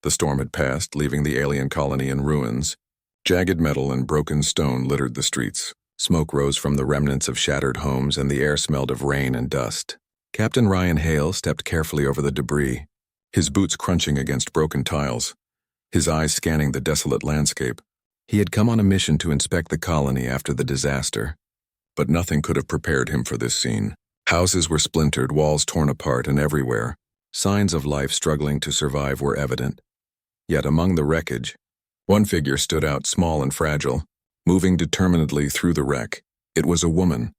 The storm had passed, leaving the alien colony in ruins. Jagged metal and broken stone littered the streets. Smoke rose from the remnants of shattered homes, and the air smelled of rain and dust. Captain Ryan Hale stepped carefully over the debris, his boots crunching against broken tiles, his eyes scanning the desolate landscape. He had come on a mission to inspect the colony after the disaster. But nothing could have prepared him for this scene. Houses were splintered, walls torn apart, and everywhere, signs of life struggling to survive were evident. Yet among the wreckage, one figure stood out, small and fragile, moving determinedly through the wreck. It was a woman,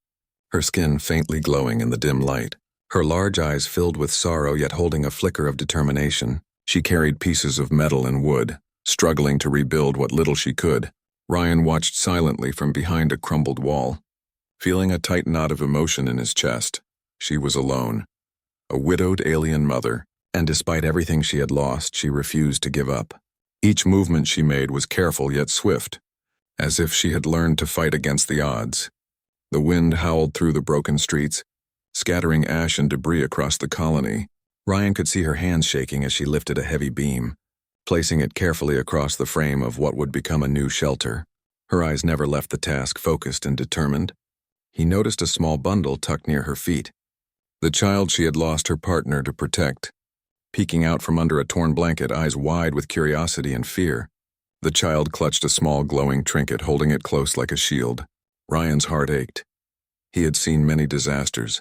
her skin faintly glowing in the dim light. Her large eyes filled with sorrow, yet holding a flicker of determination. She carried pieces of metal and wood, struggling to rebuild what little she could. Ryan watched silently from behind a crumbled wall, feeling a tight knot of emotion in his chest. She was alone, a widowed alien mother, and despite everything she had lost, she refused to give up. Each movement she made was careful yet swift, as if she had learned to fight against the odds. The wind howled through the broken streets, scattering ash and debris across the colony. Ryan could see her hands shaking as she lifted a heavy beam, placing it carefully across the frame of what would become a new shelter. Her eyes never left the task, focused and determined. He noticed a small bundle tucked near her feet, the child she had lost her partner to protect, peeking out from under a torn blanket, eyes wide with curiosity and fear. The child clutched a small glowing trinket, holding it close like a shield. Ryan's heart ached. He had seen many disasters,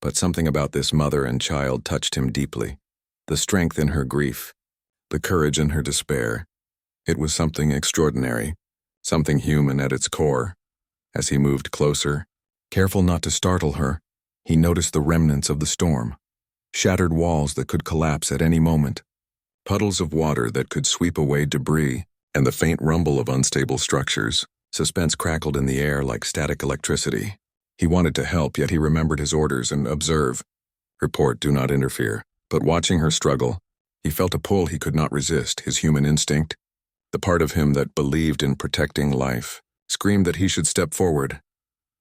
but something about this mother and child touched him deeply. The strength in her grief, the courage in her despair. It was something extraordinary, something human at its core. As he moved closer, careful not to startle her, he noticed the remnants of the storm. Shattered walls that could collapse at any moment, puddles of water that could sweep away debris, and the faint rumble of unstable structures. Suspense crackled in the air like static electricity. He wanted to help, yet he remembered his orders and observe. Report, do not interfere. But watching her struggle, he felt a pull he could not resist. His human instinct, the part of him that believed in protecting life, screamed that he should step forward.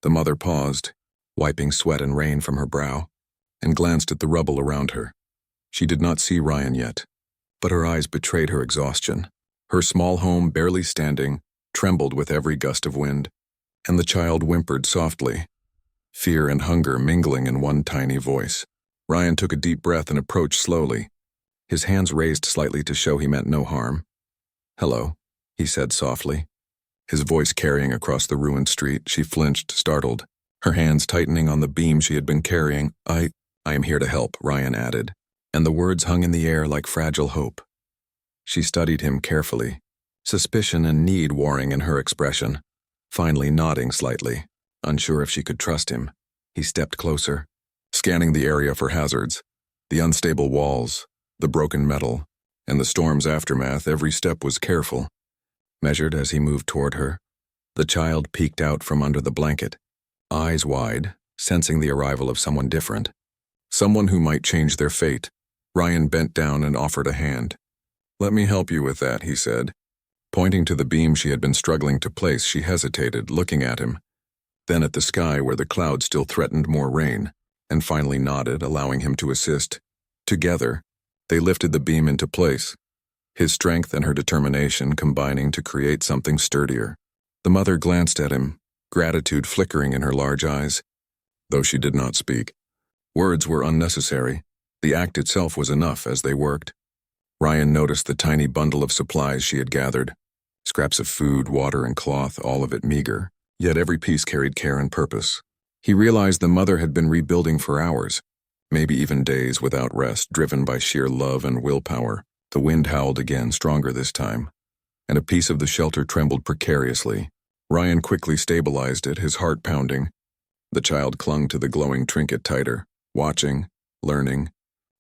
The mother paused, wiping sweat and rain from her brow, and glanced at the rubble around her. She did not see Ryan yet, but her eyes betrayed her exhaustion. Her small home, barely standing, trembled with every gust of wind, and the child whimpered softly, fear and hunger mingling in one tiny voice. Ryan took a deep breath and approached slowly, his hands raised slightly to show he meant no harm. "Hello," he said softly, his voice carrying across the ruined street. She flinched, startled, her hands tightening on the beam she had been carrying. I am here to help," Ryan added, and the words hung in the air like fragile hope. She studied him carefully, suspicion and need warring in her expression, finally nodding slightly, unsure if she could trust him. He stepped closer, scanning the area for hazards, the unstable walls, the broken metal, and the storm's aftermath. Every step was careful, measured as he moved toward her. The child peeked out from under the blanket, eyes wide, sensing the arrival of someone different, someone who might change their fate. Ryan bent down and offered a hand. "Let me help you with that," he said. Pointing to the beam she had been struggling to place, she hesitated, looking at him, then at the sky where the clouds still threatened more rain, and finally nodded, allowing him to assist. Together, they lifted the beam into place, his strength and her determination combining to create something sturdier. The mother glanced at him, gratitude flickering in her large eyes, though she did not speak. Words were unnecessary. The act itself was enough as they worked. Ryan noticed the tiny bundle of supplies she had gathered, scraps of food, water, and cloth, all of it meager, yet every piece carried care and purpose. He realized the mother had been rebuilding for hours, maybe even days without rest, driven by sheer love and willpower. The wind howled again, stronger this time, and a piece of the shelter trembled precariously. Ryan quickly stabilized it, his heart pounding. The child clung to the glowing trinket tighter, watching, learning,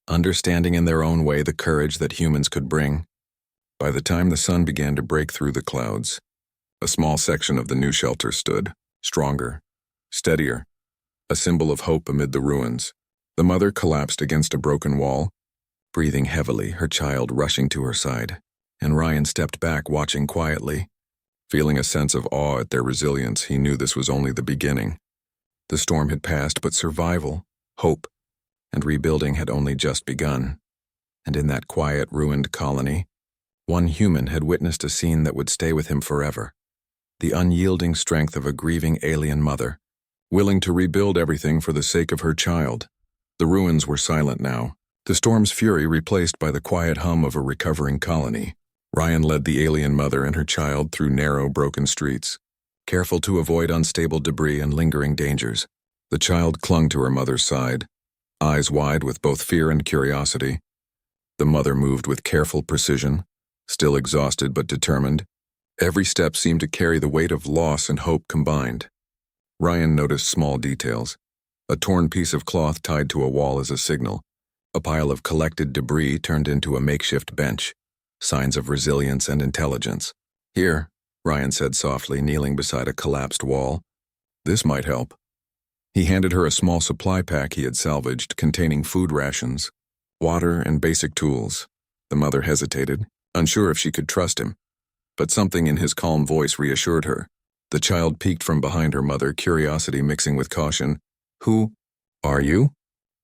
understanding in their own way the courage that humans could bring. By the time the sun began to break through the clouds, a small section of the new shelter stood, stronger, steadier, a symbol of hope amid the ruins. The mother collapsed against a broken wall, breathing heavily, her child rushing to her side, and Ryan stepped back, watching quietly. Feeling a sense of awe at their resilience, he knew this was only the beginning. The storm had passed, but survival, hope, and rebuilding had only just begun. And in that quiet, ruined colony, One human had witnessed a scene that would stay with him forever. The unyielding strength of a grieving alien mother, willing to rebuild everything for the sake of her child. The ruins were silent now, the storm's fury replaced by the quiet hum of a recovering colony. Ryan led the alien mother and her child through narrow, broken streets, careful to avoid unstable debris and lingering dangers. The child clung to her mother's side, eyes wide with both fear and curiosity. The mother moved with careful precision, still exhausted but determined. Every step seemed to carry the weight of loss and hope combined. Ryan noticed small details. A torn piece of cloth tied to a wall as a signal. A pile of collected debris turned into a makeshift bench. Signs of resilience and intelligence. "Here," Ryan said softly, kneeling beside a collapsed wall. "This might help." He handed her a small supply pack he had salvaged, containing food rations, water, and basic tools. The mother hesitated, unsure if she could trust him. But something in his calm voice reassured her. The child peeked from behind her mother, curiosity mixing with caution. "Who are you?"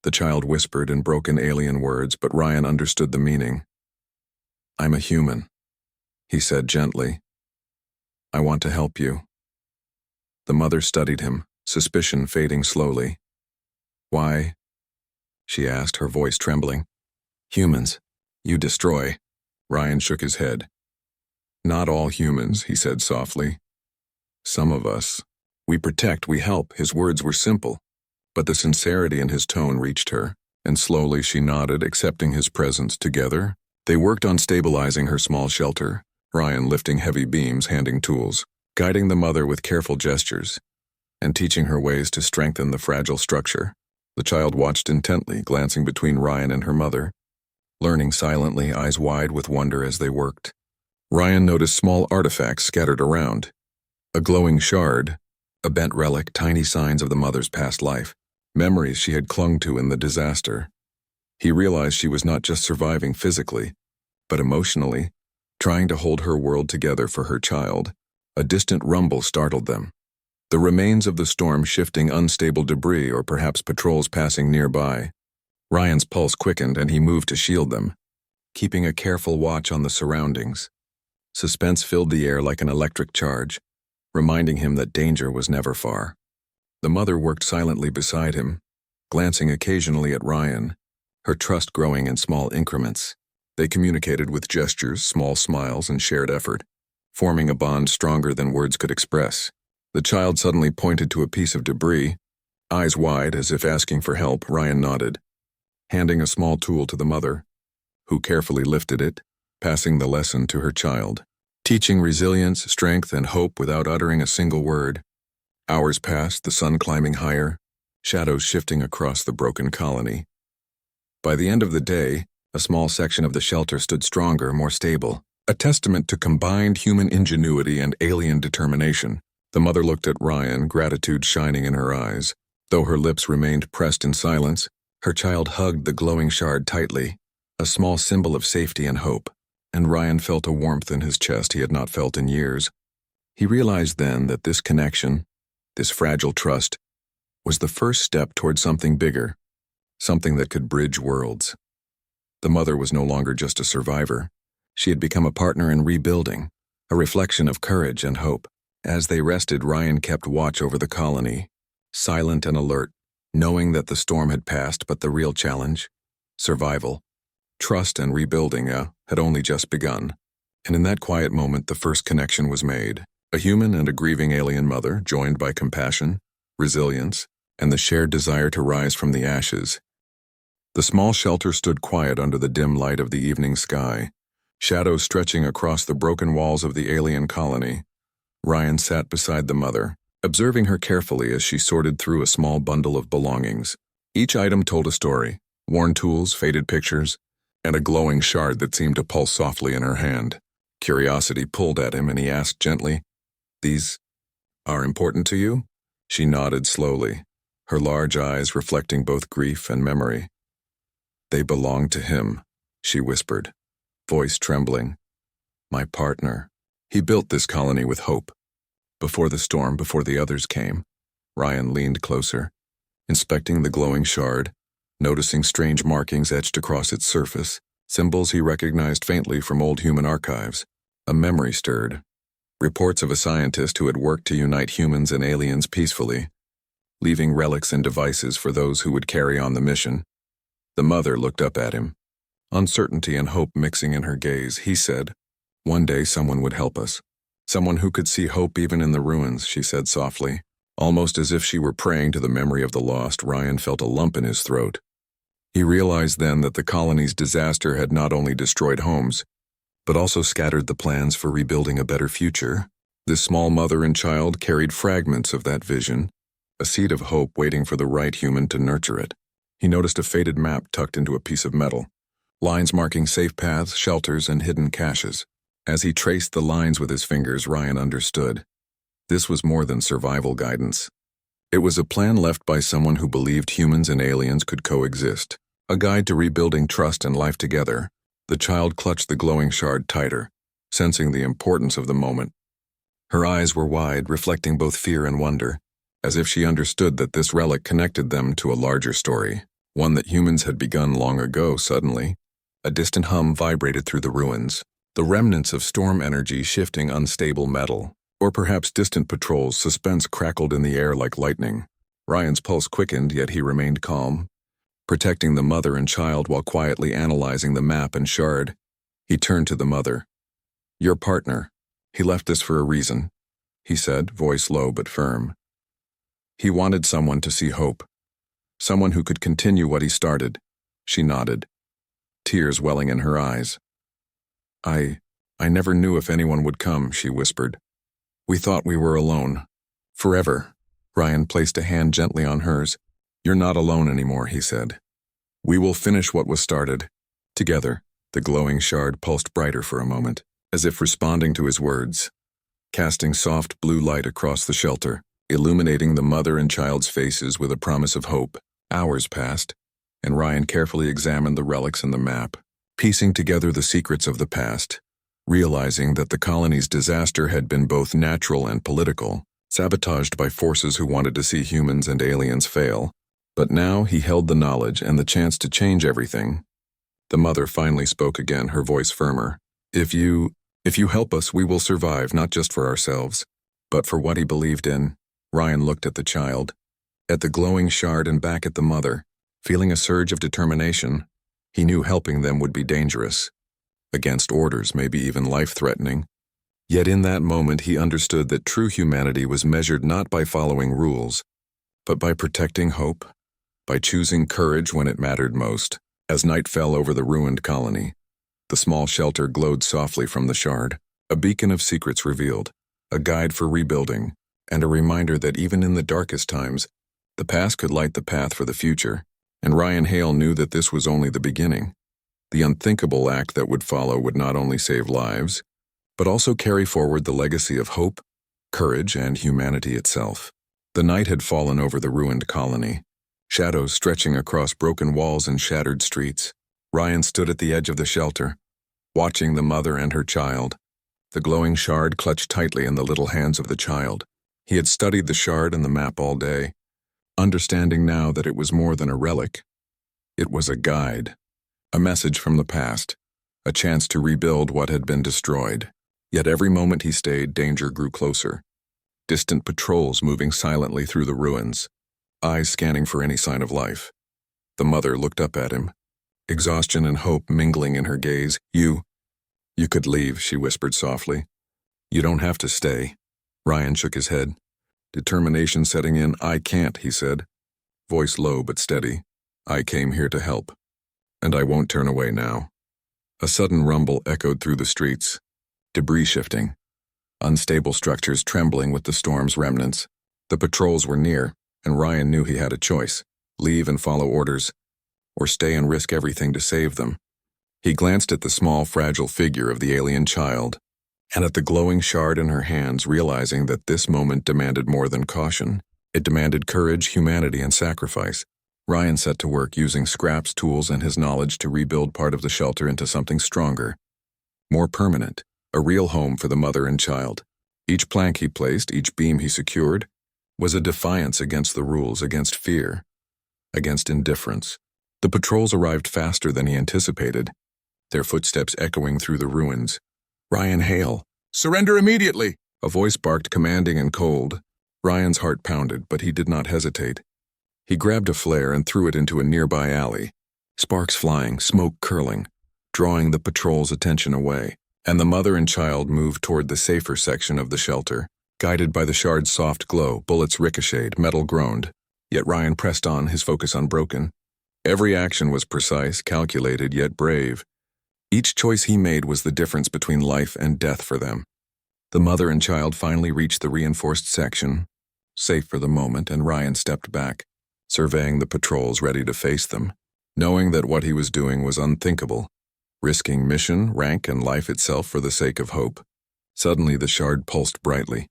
The child whispered in broken alien words, but Ryan understood the meaning. "I'm a human," he said gently. "I want to help you." The mother studied him, suspicion fading slowly. "Why?" she asked, her voice trembling. "Humans. You destroy." Ryan shook his head. "Not all humans," he said softly. "Some of us. We protect, we help." His words were simple, but the sincerity in his tone reached her, and slowly she nodded, accepting his presence. Together, they worked on stabilizing her small shelter, Ryan lifting heavy beams, handing tools, guiding the mother with careful gestures, and teaching her ways to strengthen the fragile structure. The child watched intently, glancing between Ryan and her mother, learning silently, eyes wide with wonder as they worked. Ryan noticed small artifacts scattered around. A glowing shard, a bent relic, tiny signs of the mother's past life, memories she had clung to in the disaster. He realized she was not just surviving physically, but emotionally, trying to hold her world together for her child. A distant rumble startled them. The remains of the storm shifting unstable debris, or perhaps patrols passing nearby. Ryan's pulse quickened and he moved to shield them, keeping a careful watch on the surroundings. Suspense filled the air like an electric charge, reminding him that danger was never far. The mother worked silently beside him, glancing occasionally at Ryan, her trust growing in small increments. They communicated with gestures, small smiles, and shared effort, forming a bond stronger than words could express. The child suddenly pointed to a piece of debris. Eyes wide, as if asking for help, Ryan nodded, handing a small tool to the mother, who carefully lifted it, passing the lesson to her child, teaching resilience, strength, and hope without uttering a single word. Hours passed, the sun climbing higher, shadows shifting across the broken colony. By the end of the day, a small section of the shelter stood stronger, more stable, a testament to combined human ingenuity and alien determination. The mother looked at Ryan, gratitude shining in her eyes. Though her lips remained pressed in silence, her child hugged the glowing shard tightly, a small symbol of safety and hope. And Ryan felt a warmth in his chest he had not felt in years. He realized then that this connection, this fragile trust, was the first step toward something bigger, something that could bridge worlds. The mother was no longer just a survivor. She had become a partner in rebuilding, a reflection of courage and hope. As they rested, Ryan kept watch over the colony, silent and alert, knowing that the storm had passed, but the real challenge, survival, trust and rebuilding, had only just begun. And in that quiet moment, the first connection was made. A human and a grieving alien mother, joined by compassion, resilience, and the shared desire to rise from the ashes. The small shelter stood quiet under the dim light of the evening sky, shadows stretching across the broken walls of the alien colony. Ryan sat beside the mother, observing her carefully as she sorted through a small bundle of belongings. Each item told a story, worn tools, faded pictures, and a glowing shard that seemed to pulse softly in her hand. Curiosity pulled at him and he asked gently, "These are important to you?" She nodded slowly, her large eyes reflecting both grief and memory. "They belong to him," she whispered, voice trembling. "My partner. He built this colony with hope. Before the storm, before the others came." Ryan leaned closer, inspecting the glowing shard, noticing strange markings etched across its surface, symbols he recognized faintly from old human archives. A memory stirred. Reports of a scientist who had worked to unite humans and aliens peacefully, leaving relics and devices for those who would carry on the mission. The mother looked up at him, uncertainty and hope mixing in her gaze. He said, "One day someone would help us. Someone who could see hope even in the ruins," she said softly. Almost as if she were praying to the memory of the lost, Ryan felt a lump in his throat. He realized then that the colony's disaster had not only destroyed homes, but also scattered the plans for rebuilding a better future. This small mother and child carried fragments of that vision, a seed of hope waiting for the right human to nurture it. He noticed a faded map tucked into a piece of metal, lines marking safe paths, shelters, and hidden caches. As he traced the lines with his fingers, Ryan understood. This was more than survival guidance. It was a plan left by someone who believed humans and aliens could coexist, a guide to rebuilding trust and life together. The child clutched the glowing shard tighter, sensing the importance of the moment. Her eyes were wide, reflecting both fear and wonder, as if she understood that this relic connected them to a larger story, one that humans had begun long ago. Suddenly, a distant hum vibrated through the ruins, the remnants of storm energy shifting unstable metal. Or perhaps distant patrols. Suspense crackled in the air like lightning. Ryan's pulse quickened, yet he remained calm, protecting the mother and child while quietly analyzing the map and shard. He turned to the mother. "Your partner. He left this for a reason," he said, voice low but firm. "He wanted someone to see hope, someone who could continue what he started." She nodded, tears welling in her eyes. I never knew if anyone would come," she whispered. "We thought we were alone. Forever." Ryan placed a hand gently on hers. "You're not alone anymore," he said. "We will finish what was started. Together." The glowing shard pulsed brighter for a moment, as if responding to his words, casting soft blue light across the shelter, illuminating the mother and child's faces with a promise of hope. Hours passed, and Ryan carefully examined the relics and the map, piecing together the secrets of the past, realizing that the colony's disaster had been both natural and political, sabotaged by forces who wanted to see humans and aliens fail. But now he held the knowledge and the chance to change everything. The mother finally spoke again, her voice firmer. If you help us, we will survive, not just for ourselves, but for what he believed in." Ryan looked at the child, at the glowing shard, and back at the mother, feeling a surge of determination. He knew helping them would be dangerous, against orders, maybe even life-threatening. Yet in that moment he understood that true humanity was measured not by following rules, but by protecting hope, by choosing courage when it mattered most. As night fell over the ruined colony, the small shelter glowed softly from the shard, a beacon of secrets revealed, a guide for rebuilding, and a reminder that even in the darkest times, the past could light the path for the future. And Ryan Hale knew that this was only the beginning. The unthinkable act that would follow would not only save lives, but also carry forward the legacy of hope, courage, and humanity itself. The night had fallen over the ruined colony, shadows stretching across broken walls and shattered streets. Ryan stood at the edge of the shelter, watching the mother and her child, the glowing shard clutched tightly in the little hands of the child. He had studied the shard and the map all day, understanding now that it was more than a relic. It was a guide. A message from the past, a chance to rebuild what had been destroyed. Yet every moment he stayed, danger grew closer. Distant patrols moving silently through the ruins, eyes scanning for any sign of life. The mother looked up at him, exhaustion and hope mingling in her gaze. You could leave," she whispered softly. "You don't have to stay." Ryan shook his head, determination setting in. "I can't," he said, voice low but steady. "I came here to help, and I won't turn away now." A sudden rumble echoed through the streets, debris shifting, unstable structures trembling with the storm's remnants. The patrols were near, and Ryan knew he had a choice: leave and follow orders, or stay and risk everything to save them. He glanced at the small, fragile figure of the alien child, and at the glowing shard in her hands, realizing that this moment demanded more than caution. It demanded courage, humanity, and sacrifice. Ryan set to work using scraps, tools, and his knowledge to rebuild part of the shelter into something stronger, more permanent, a real home for the mother and child. Each plank he placed, each beam he secured, was a defiance against the rules, against fear, against indifference. The patrols arrived faster than he anticipated, their footsteps echoing through the ruins. Ryan Hale. "Surrender immediately!" A voice barked, commanding and cold. Ryan's heart pounded, but he did not hesitate. He grabbed a flare and threw it into a nearby alley. Sparks flying, smoke curling, drawing the patrol's attention away, and the mother and child moved toward the safer section of the shelter. Guided by the shard's soft glow, bullets ricocheted, metal groaned. Yet Ryan pressed on, his focus unbroken. Every action was precise, calculated, yet brave. Each choice he made was the difference between life and death for them. The mother and child finally reached the reinforced section, safe for the moment, and Ryan stepped back, surveying the patrols ready to face them, knowing that what he was doing was unthinkable, risking mission, rank, and life itself for the sake of hope. Suddenly the shard pulsed brightly,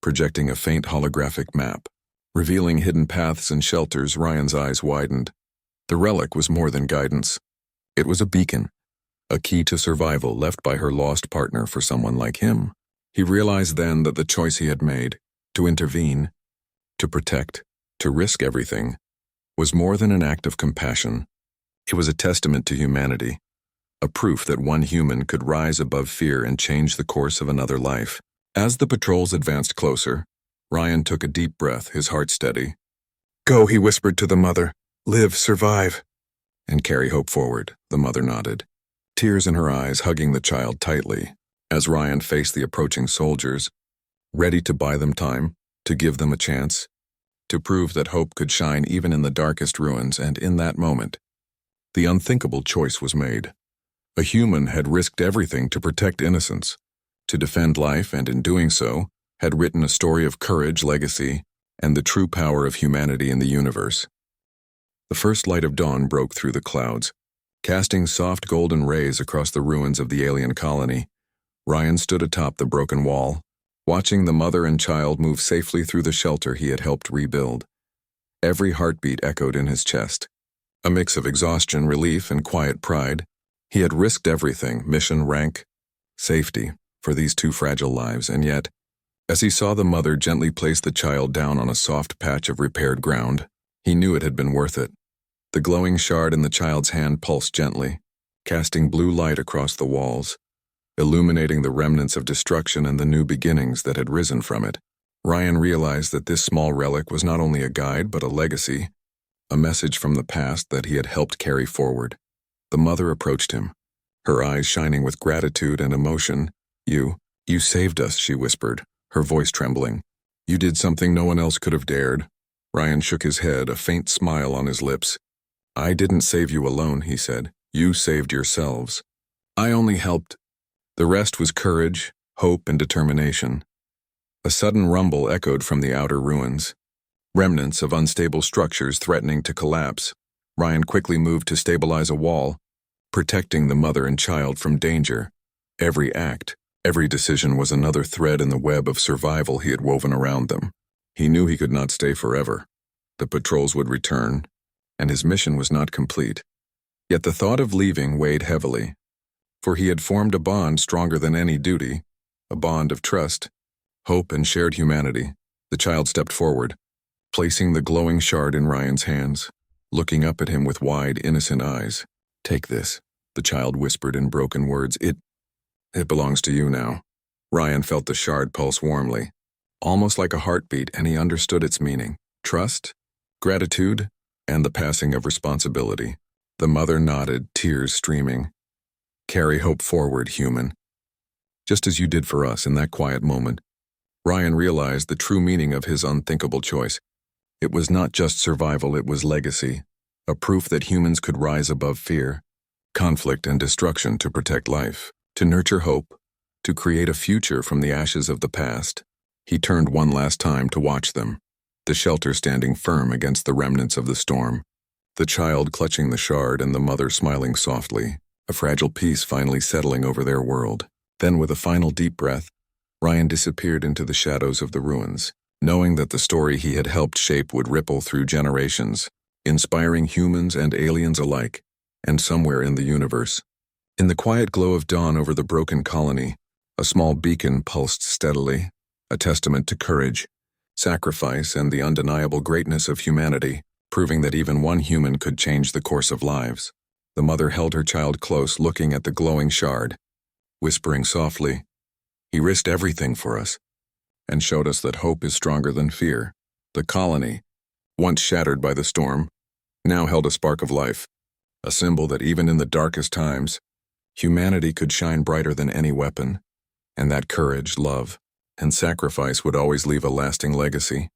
projecting a faint holographic map. Revealing hidden paths and shelters, Ryan's eyes widened. The relic was more than guidance. It was a beacon, a key to survival left by her lost partner for someone like him. He realized then that the choice he had made, to intervene, to protect, to risk everything, was more than an act of compassion. It was a testament to humanity, a proof that one human could rise above fear and change the course of another life. As the patrols advanced closer, Ryan took a deep breath, his heart steady. "Go," he whispered to the mother. "Live, survive, and carry hope forward." The mother nodded, tears in her eyes, hugging the child tightly, as Ryan faced the approaching soldiers, ready to buy them time, to give them a chance, to prove that hope could shine even in the darkest ruins. And in that moment, the unthinkable choice was made. A human had risked everything to protect innocence, to defend life, and in doing so, had written a story of courage, legacy, and the true power of humanity in the universe. The first light of dawn broke through the clouds, casting soft golden rays across the ruins of the alien colony. Ryan stood atop the broken wall, watching the mother and child move safely through the shelter he had helped rebuild. Every heartbeat echoed in his chest, a mix of exhaustion, relief, and quiet pride. He had risked everything, mission, rank, safety, for these two fragile lives, and yet, as he saw the mother gently place the child down on a soft patch of repaired ground, he knew it had been worth it. The glowing shard in the child's hand pulsed gently, casting blue light across the walls, illuminating the remnants of destruction and the new beginnings that had risen from it. Ryan realized that this small relic was not only a guide but a legacy, a message from the past that he had helped carry forward. The mother approached him, her eyes shining with gratitude and emotion. You saved us," she whispered, her voice trembling. "You did something no one else could have dared." Ryan shook his head, a faint smile on his lips. "I didn't save you alone," he said. "You saved yourselves. I only helped." The rest was courage, hope, and determination. A sudden rumble echoed from the outer ruins, remnants of unstable structures threatening to collapse. Ryan quickly moved to stabilize a wall, protecting the mother and child from danger. Every act, every decision was another thread in the web of survival he had woven around them. He knew he could not stay forever. The patrols would return, and his mission was not complete. Yet the thought of leaving weighed heavily, for he had formed a bond stronger than any duty, a bond of trust, hope, and shared humanity. The child stepped forward, placing the glowing shard in Ryan's hands, looking up at him with wide, innocent eyes. "Take this," the child whispered in broken words. It belongs to you now." Ryan felt the shard pulse warmly, almost like a heartbeat, and he understood its meaning. Trust, gratitude, and the passing of responsibility. The mother nodded, tears streaming. "Carry hope forward, human. Just as you did for us in that quiet moment." Ryan realized the true meaning of his unthinkable choice. It was not just survival, it was legacy, a proof that humans could rise above fear, conflict, and destruction to protect life, to nurture hope, to create a future from the ashes of the past. He turned one last time to watch them, the shelter standing firm against the remnants of the storm, the child clutching the shard and the mother smiling softly, a fragile peace finally settling over their world. Then, with a final deep breath, Ryan disappeared into the shadows of the ruins, knowing that the story he had helped shape would ripple through generations, inspiring humans and aliens alike, and somewhere in the universe. In the quiet glow of dawn over the broken colony, a small beacon pulsed steadily, a testament to courage, sacrifice, and the undeniable greatness of humanity, proving that even one human could change the course of lives. The mother held her child close, looking at the glowing shard, whispering softly, "He risked everything for us," and showed us that hope is stronger than fear. The colony, once shattered by the storm, now held a spark of life, a symbol that even in the darkest times, humanity could shine brighter than any weapon, and that courage, love, and sacrifice would always leave a lasting legacy.